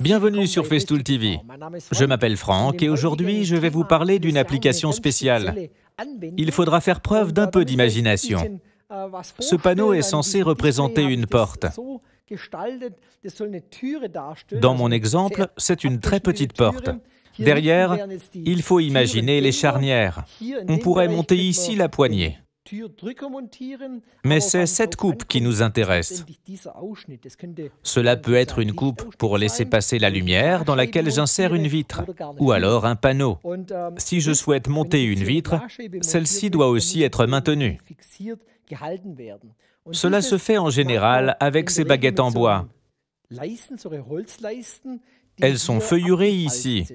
Bienvenue sur Festool TV. Je m'appelle Franck et aujourd'hui je vais vous parler d'une application spéciale. Il faudra faire preuve d'un peu d'imagination. Ce panneau est censé représenter une porte. Dans mon exemple, c'est une très petite porte. Derrière, il faut imaginer les charnières. On pourrait monter ici la poignée. Mais c'est cette coupe qui nous intéresse. Cela peut être une coupe pour laisser passer la lumière dans laquelle j'insère une vitre, ou alors un panneau. Si je souhaite monter une vitre, celle-ci doit aussi être maintenue. Cela se fait en général avec ces baguettes en bois. Elles sont feuillurées ici.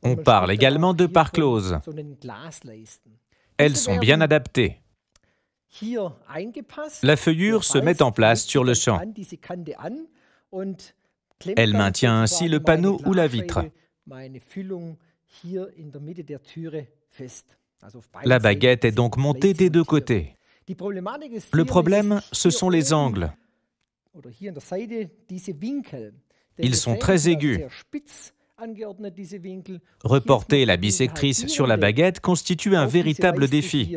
On parle également de pare-closes. Elles sont bien adaptées. La feuillure se met en place sur le champ. Elle maintient ainsi le panneau ou la vitre. La baguette est donc montée des deux côtés. Le problème, ce sont les angles. Ils sont très aigus. Reporter la bissectrice sur la baguette constitue un véritable défi.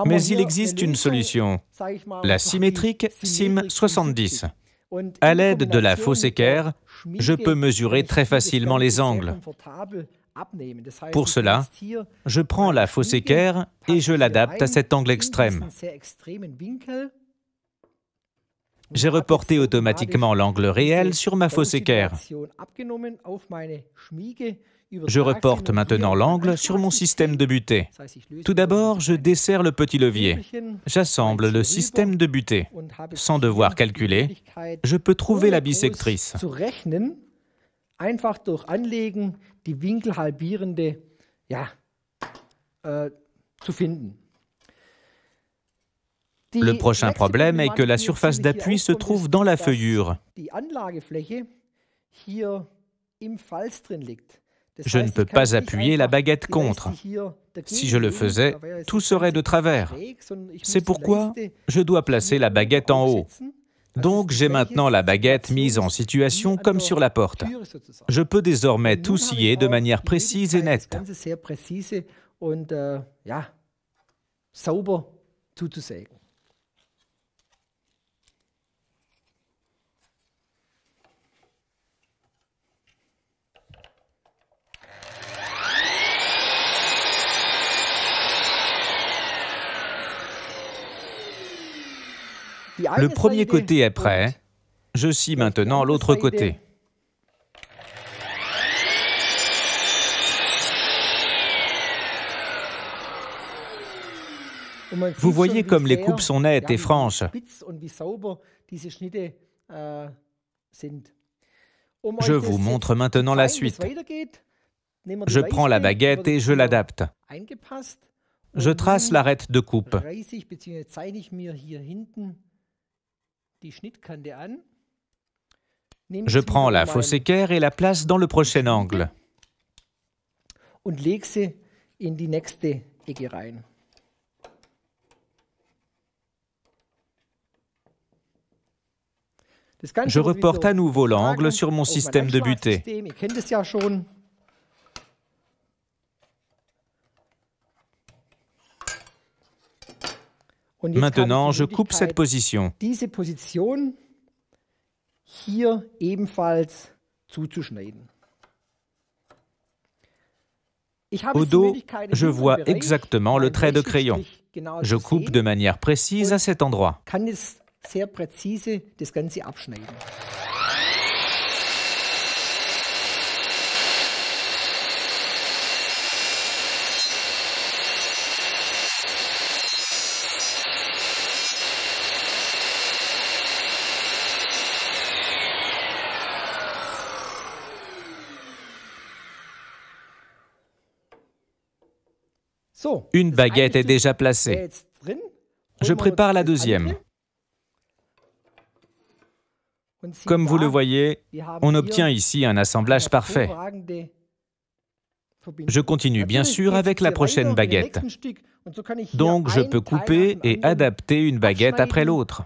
Mais il existe une solution, la symétrique SIM 70. À l'aide de la fausse équerre, je peux mesurer très facilement les angles. Pour cela, je prends la fausse équerre et je l'adapte à cet angle extrême. J'ai reporté automatiquement l'angle réel sur ma fausse équerre. Je reporte maintenant l'angle sur mon système de butée. Tout d'abord, je desserre le petit levier. J'assemble le système de butée. Sans devoir calculer, je peux trouver la bissectrice. Le prochain problème est que la surface d'appui se trouve dans la feuillure. Je ne peux pas appuyer la baguette contre. Si je le faisais, tout serait de travers. C'est pourquoi je dois placer la baguette en haut. Donc j'ai maintenant la baguette mise en situation comme sur la porte. Je peux désormais tout scier de manière précise et nette. Le premier côté est prêt. Je scie maintenant l'autre côté. Vous voyez comme les coupes sont nettes et franches. Je vous montre maintenant la suite. Je prends la baguette et je l'adapte. Je trace l'arête de coupe. Je prends la fausse équerre et la place dans le prochain angle. Je reporte à nouveau l'angle sur mon système de butée. Maintenant, je coupe cette position. Au dos, je vois exactement le trait de crayon. Je coupe de manière précise à cet endroit. Une baguette est déjà placée. Je prépare la deuxième. Comme vous le voyez, on obtient ici un assemblage parfait. Je continue bien sûr avec la prochaine baguette. Donc je peux couper et adapter une baguette après l'autre.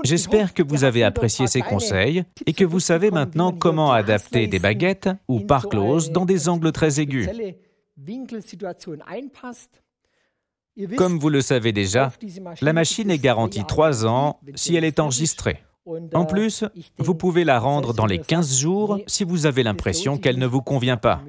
J'espère que vous avez apprécié ces conseils et que vous savez maintenant comment adapter des baguettes ou parcloses dans des angles très aigus. Comme vous le savez déjà, la machine est garantie 3 ans si elle est enregistrée. En plus, vous pouvez la rendre dans les 15 jours si vous avez l'impression qu'elle ne vous convient pas.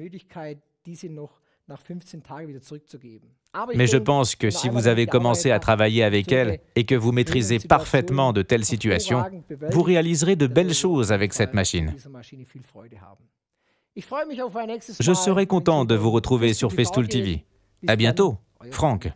Mais je pense que si vous avez commencé à travailler avec elle et que vous maîtrisez parfaitement de telles situations, vous réaliserez de belles choses avec cette machine. Je serai content de vous retrouver sur Festool TV. À bientôt, Franck.